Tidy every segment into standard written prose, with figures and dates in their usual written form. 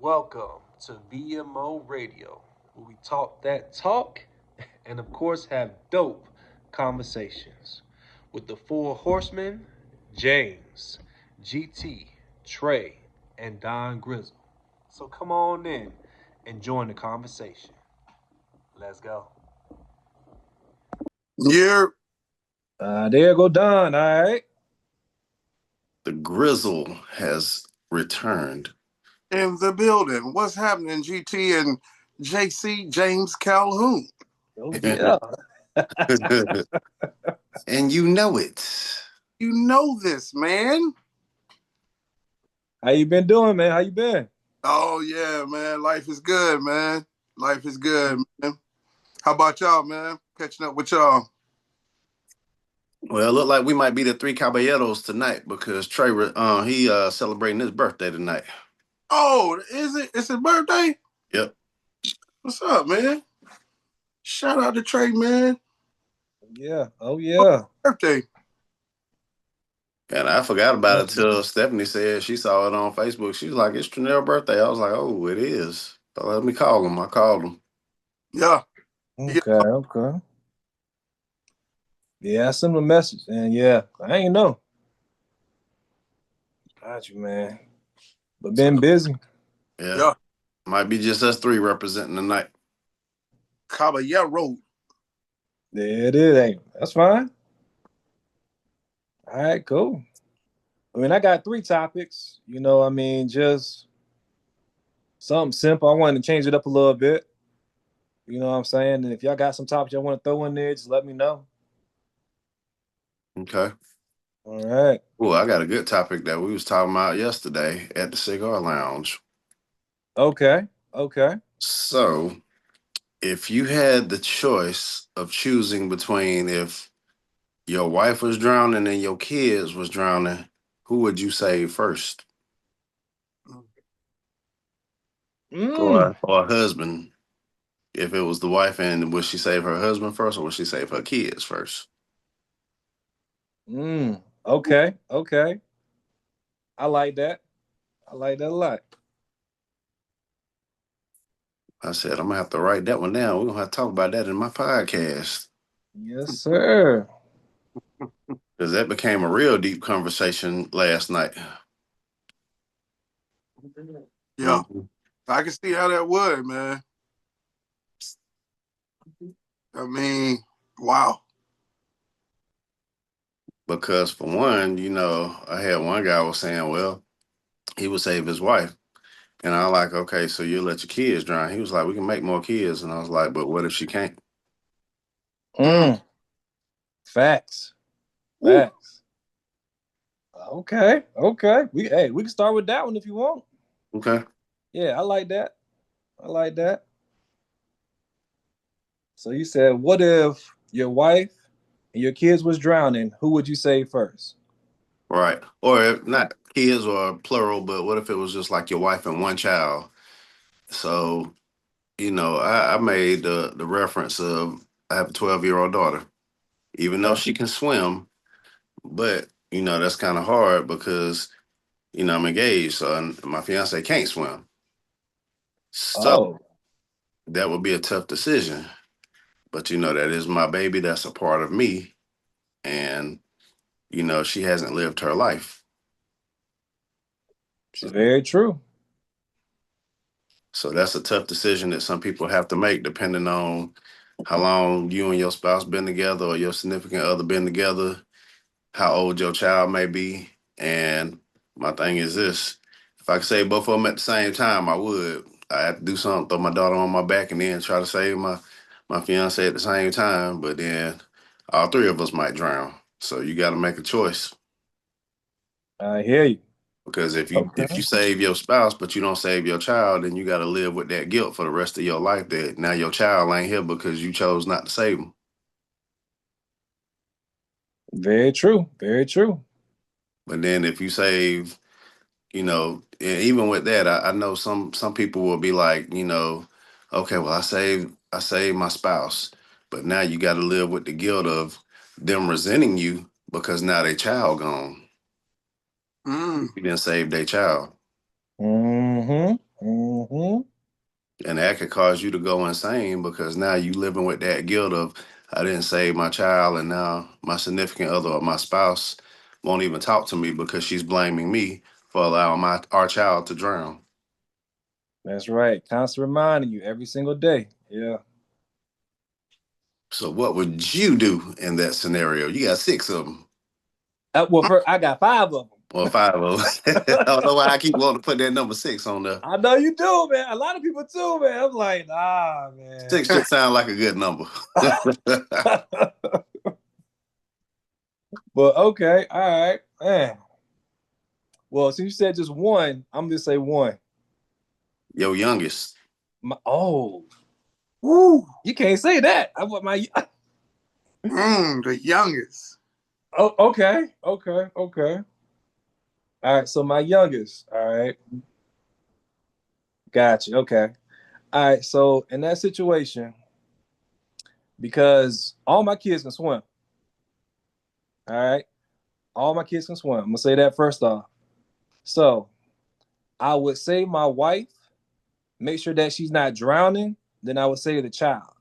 Welcome to V.M.O Radio, where we talk that talk and, of course, have dope conversations with the four horsemen James, GT, Trey, and Don Grizzle. So come on in and join the conversation. Let's go. Yeah, There go Don, all right? The Grizzle has returned. in the building. What's happening, GT and JC James Calhoun? Oh, yeah. And you know it. You know this, man. How you been doing, man? How you been? Oh yeah, man. Life is good, man. Life is good, man. How about y'all, man? Catching up with y'all. Well, it look like we might be the three caballeros tonight because Trey, he celebrating his birthday tonight. Oh, is it? It's his birthday? Yep. What's up, man? Shout out to Trey, man. Yeah. Oh, yeah. Birthday. And I forgot about it till Stephanie said she saw it on Facebook. She was like, "It's Trinell's birthday." I was like, "Oh, it is." So let me call him. I called him. Yeah. Okay. Yeah, I sent him a message, and yeah, I ain't know. Got you, man. But been busy. Yeah. Might be just us three representing tonight. Caballero. There it is. Hey, that's fine. All right, cool. I mean, I got three topics. Just something simple. I wanted to change it up a little bit. You know what I'm saying? And if y'all got some topics y'all want to throw in there, just let me know. Okay. All right. Well, I got a good topic that we was talking about yesterday at the cigar lounge. Okay. So, if you had the choice of choosing between if your wife was drowning and your kids was drowning, who would you save first? Or husband? If it was the wife, and would she save her husband first or would she save her kids first? Okay. I like that. I like that a lot. I said, I'm going to have to write that one down. We're going to have to talk about that in my podcast. Yes, sir. Because that became a real deep conversation last night. Yeah. I can see how that would, man. I mean, wow. Because for one, I had one guy was saying, well, he would save his wife. And I like, okay, so you let your kids drown. He was like, we can make more kids. And I was like, but what if she can't? Facts. Okay. We can start with that one if you want. Okay. Yeah, I like that. So you said, what if your wife and your kids was drowning? Who would you save first? Right. Or if not kids or plural, but what if it was just like your wife and one child? So, I made the reference of I have a 12-year-old daughter. Even though she can swim, but, that's kind of hard because, I'm engaged. So my fiance can't swim. So that would be a tough decision. But, that is my baby. That's a part of me. And, she hasn't lived her life. Very true. So that's a tough decision that some people have to make depending on how long you and your spouse been together or your significant other been together, how old your child may be. And my thing is this, if I could save both of them at the same time, I would. I have to do something, throw my daughter on my back and then try to save my fiance at the same time. But then all three of us might drown. So you got to make a choice. I hear you. Because if you save your spouse but you don't save your child, then you got to live with that guilt for the rest of your life that now your child ain't here because you chose not to save them. Very true. But then if you save, and even with that, I know some people will be like, okay, well I saved my spouse, but now you got to live with the guilt of them resenting you because now their child gone. You didn't save their child. Mm-hmm. And that could cause you to go insane because now you living with that guilt of I didn't save my child, and now my significant other or my spouse won't even talk to me because she's blaming me for allowing our child to drown. That's right. Constant reminding you every single day. Yeah. So what would you do in that scenario? You got six of them. Well, first, I got 5 of Or five of them. I them. don't know why I keep wanting to put that number six on there. I know you do, man. A lot of people too, man. I'm like, nah, man. Six just sounds like a good number. But okay, all right, man. Well, since you said just one, I'm gonna say one. Your youngest. Oh, Woo. you can't say that. I want my. The youngest. Oh, okay, okay, okay. All right, so my youngest. All right, gotcha. Okay, all right. So in that situation, because all my kids can swim. All right, all my kids can swim. I'm gonna say that first off. So I would save my wife, make sure that she's not drowning. Then I would save the child.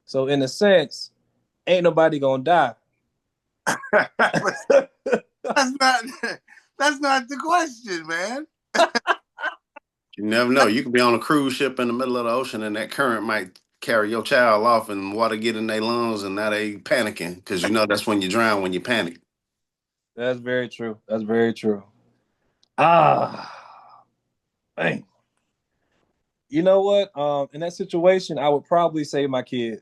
So in a sense, ain't nobody gonna die. That's not that's not the question, man. You never know. You could be on a cruise ship in the middle of the ocean and that current might carry your child off and water get in their lungs and now they panicking because you know that's when you drown when you panic. That's very true. That's very true. Ah, man. You know what? In that situation, I would probably save my kid.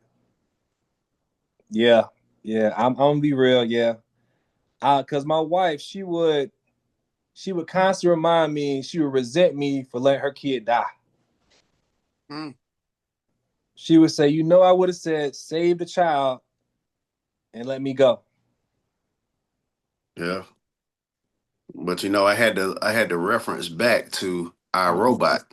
Yeah, yeah. I'm gonna be real. Yeah, cause my wife, she would constantly remind me. She would resent me for letting her kid die. Mm. She would say, "You know, I would have said save the child and let me go." Yeah. But you know, I had to reference back to our robot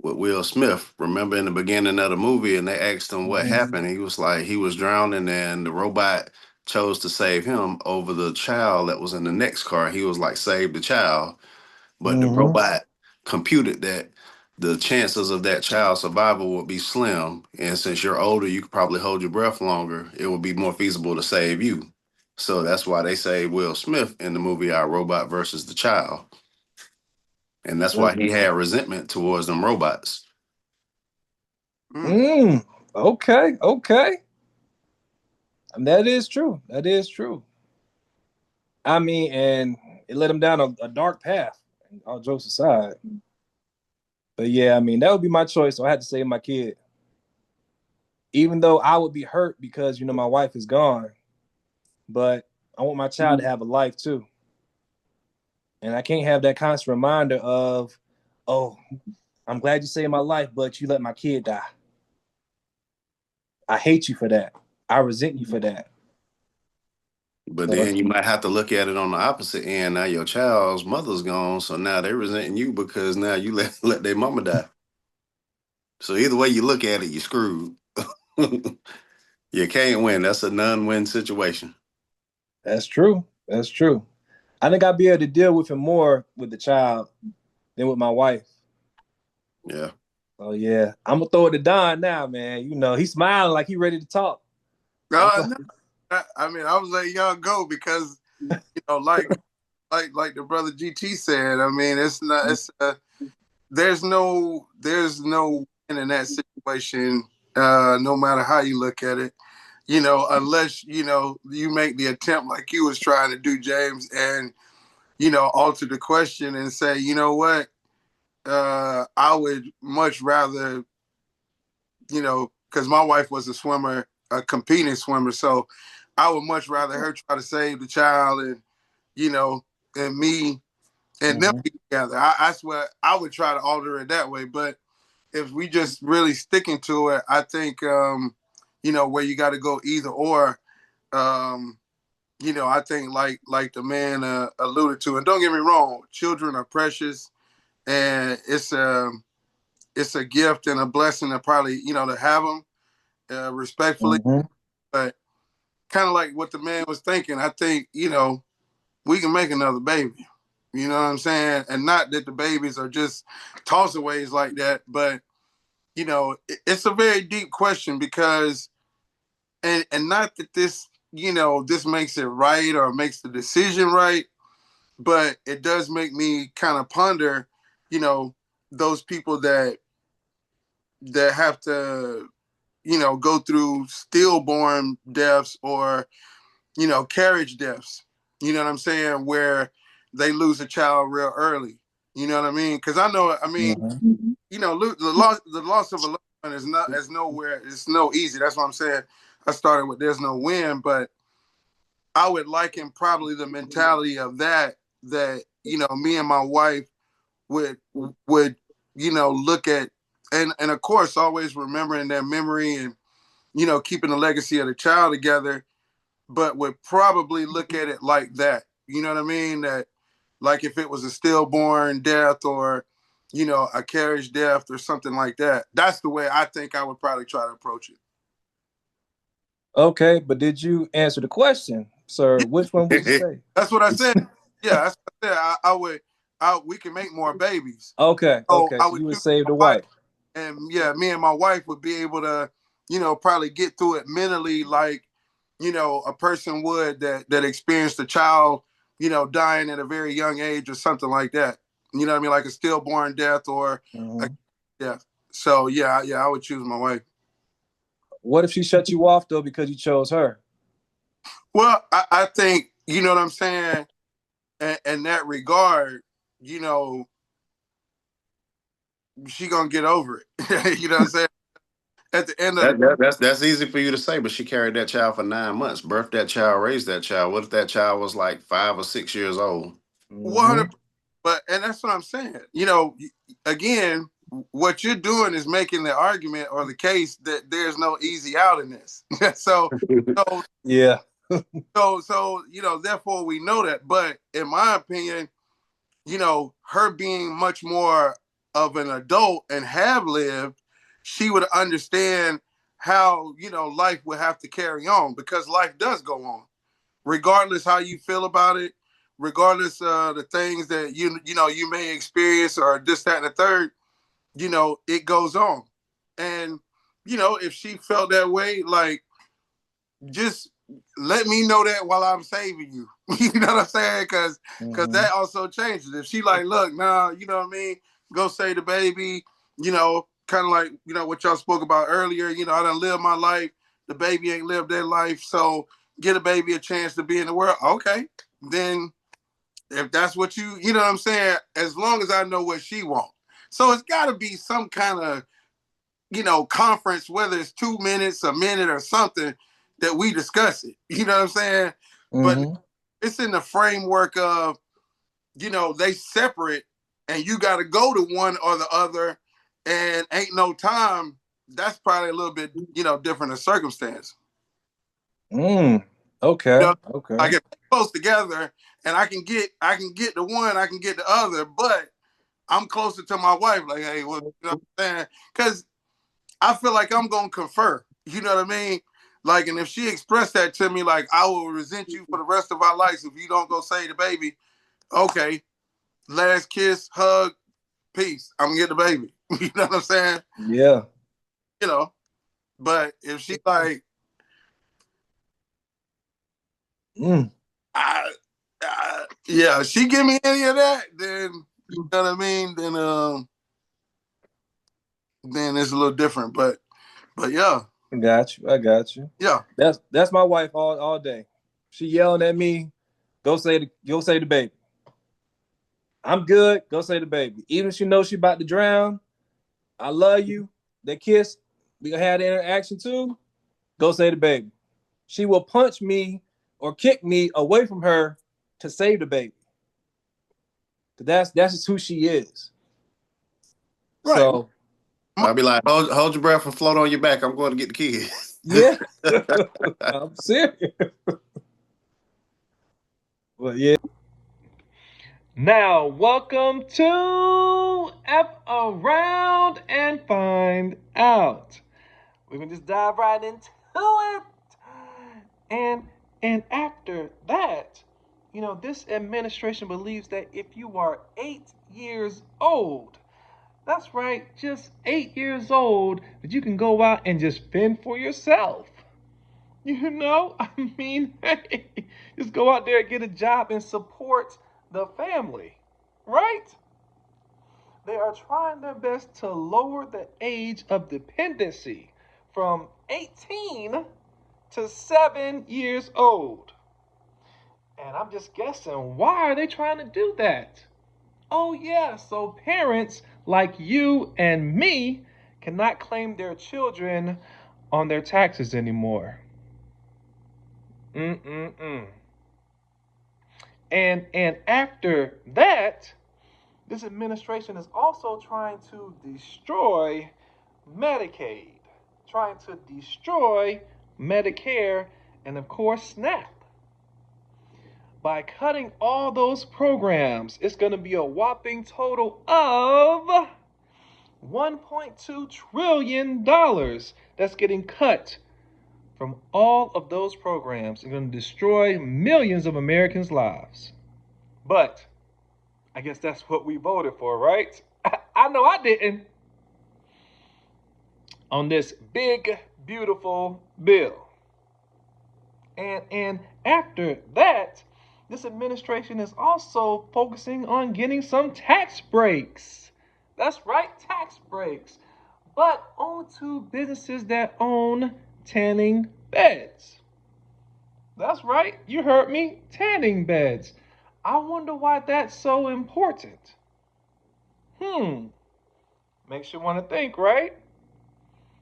with Will Smith. Remember in the beginning of the movie, and they asked him what Mm-hmm. happened. He was like he was drowning, and the robot chose to save him over the child that was in the next car. He was like, save the child, but the Mm-hmm. robot computed that the chances of that child's survival would be slim. And since you're older, you could probably hold your breath longer. It would be more feasible to save you. So that's why they say Will Smith in the movie Our Robot versus the Child. And that's why he had resentment towards them robots. Mm. Mm, okay, okay. And that is true. That is true. I mean, and it led him down a dark path. All jokes aside, but yeah, I mean that would be my choice. So I had to save my kid, even though I would be hurt because my wife is gone. But I want my child to have a life too, and I can't have that constant reminder of, oh, I'm glad you saved my life, but you let my kid die. I hate you for that. I resent you for that. But So then you might have to look at it on the opposite end. Now your child's mother's gone, so now they're resenting you because now you let their mama die. So either way you look at it, you're screwed. You can't win. That's a non-win situation. that's true. That's true. I think I'd be able to deal with him more with the child than with my wife. Yeah. Oh yeah, I'm gonna throw it to Don now, man. He's smiling like he ready to talk. No, I mean, I was letting y'all go because like the brother GT said. I mean, it's not. There's no win in that situation. No matter how you look at it, unless you make the attempt like you was trying to do, James, and alter the question and say, you know what, I would much rather, because my wife was a swimmer, a competing swimmer, so I would much rather her try to save the child and you know and me and them be together. I swear I would try to alter it that way, but if we just really sticking to it, I think where you got to go either or. I think like the man alluded to, and don't get me wrong, children are precious, and it's a gift and a blessing to probably to have them respectfully, Mm-hmm. but kind of like what the man was thinking. I think we can make another baby. You know what I'm saying? And not that the babies are just tossaways like that, but it's a very deep question because, and not that this, this makes it right or makes the decision right, but it does make me kind of ponder, those people that have to, go through stillborn deaths or, carriage deaths. You know what I'm saying? Where they lose a child real early. You know what I mean? Because the loss of a loved one it's no easy. That's what I'm saying. I started with there's no win, but I would liken probably the mentality of that me and my wife would look at, and of course always remembering their memory and keeping the legacy of the child together, but would probably look at it like that. You know what I mean? That like if it was a stillborn death or a carriage death or something like that. That's the way I think I would probably try to approach it. Okay, but did you answer the question, sir? Which one would you say? That's what I said. Yeah, that's what I said. We can make more babies. Okay, So okay. I So would you would choose save the my wife. And yeah, me and my wife would be able to, probably get through it mentally like, a person would that experienced a child, dying at a very young age or something like that. You know what I mean? Like a stillborn death or a death. So yeah, I would choose my wife. What if she shut you off though because you chose her? Well, I think, you know what I'm saying? In that regard, she gonna get over it. You know what I'm saying? At the end of That's easy for you to say, but she carried that child for 9 months, birthed that child, raised that child. What if that child was like 5 or 6 years old? 100. And that's what I'm saying. Again, what you're doing is making the argument or the case that there's no easy out in this. so, so, Yeah. therefore we know that. But in my opinion, her being much more of an adult and have lived, she would understand how, life would have to carry on because life does go on, regardless how you feel about it, regardless of the things that you may experience or this, that, and the third, it goes on. And, if she felt that way, like, just let me know that while I'm saving you. You know what I'm saying? Because that also changes. If she like, look, nah, you know what I mean? Go save the baby, kind of like, what y'all spoke about earlier. I done lived my life. The baby ain't lived their life. So get a baby a chance to be in the world. Okay. Then if that's what you know what I'm saying? As long as I know what she wants. So it's got to be some kind of, conference, whether it's 2 minutes, a minute or something that we discuss it. You know what I'm saying? But it's in the framework of, they separate and you got to go to one or the other and ain't no time. That's probably a little bit, different in circumstance. Okay. Okay. Like if we're close together and I can get the one, I can get the other, but I'm closer to my wife. Like, hey, what I'm saying? Because I feel like I'm gonna confer. You know what I mean? Like, and if she expressed that to me, like, I will resent you for the rest of our lives if you don't go save the baby. Okay, last kiss, hug, peace. I'm gonna get the baby. You know what I'm saying? Yeah. But if she like, yeah, she give me any of that, then you know what I mean. Then it's a little different. But yeah. I got you. Yeah. That's my wife all day. She yelling at me, go say the baby. I'm good, go say the baby. Even if she knows she about to drown, I love you. They kiss, we gonna have the interaction too. Go say the baby. She will punch me or kick me away from her to save the baby. That's just who she is. Right. So I'll be like, hold your breath and float on your back. I'm going to get the kid. Yeah. I'm serious. Well, yeah. Now, welcome to F Around and Find Out. We're gonna just dive right into it. And after that, this administration believes that if you are 8 years old, that's right, just 8 years old, that you can go out and just fend for yourself. I mean, hey, just go out there and get a job and support the family, right? They are trying their best to lower the age of dependency from 18 to 7 years old. And I'm just guessing, why are they trying to do that? Oh, yeah, so parents like you and me cannot claim their children on their taxes anymore. And after that, this administration is also trying to destroy Medicaid, trying to destroy Medicare, and of course SNAP. By cutting all those programs, it's going to be a whopping total of $1.2 trillion that's getting cut from all of those programs and going to destroy millions of Americans' lives. But I guess that's what we voted for, right? I know I didn't. On this big, beautiful bill. And after that, this administration is also focusing on getting some tax breaks. That's right, tax breaks. But only to businesses that own tanning beds. That's right, you heard me, tanning beds. I wonder why that's so important. Makes you want to think, right?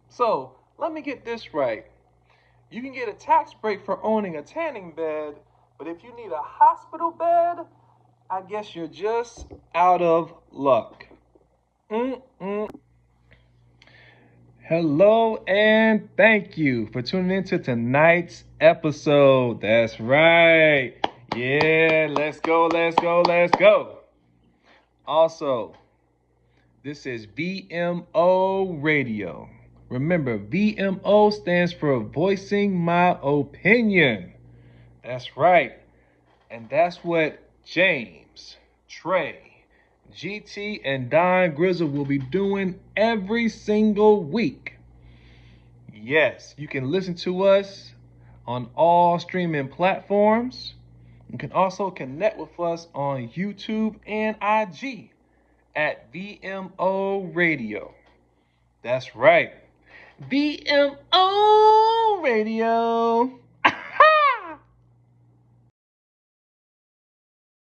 So, let me get this right. You can get a tax break for owning a tanning bed, but if you need a hospital bed, I guess you're just out of luck. Hello and thank you for tuning in to tonight's episode. That's right. Yeah, let's go. Also, this is V.M.O Radio. Remember, V.M.O stands for Voicing My Opinion. That's right. And that's what James, Trey, GT, and Don Grizzle will be doing every single week. Yes, you can listen to us on all streaming platforms. You can also connect with us on YouTube and IG at V.M.O Radio. That's right. V.M.O Radio.